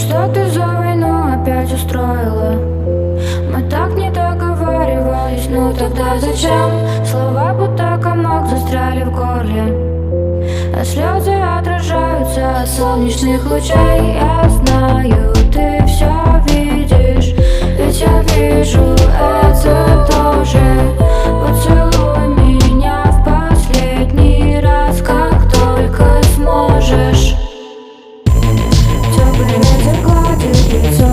Что ты за войну опять устроила? Мы так не договаривались, ну тогда зачем? Слова будто комок застряли в горле, а слезы отражаются от солнечных лучей. Я знаю, ты все видишь, ведь я вижу это тоже. Поцелуй меня в последний раз, как только сможешь. Теплый ветер гладит лицо,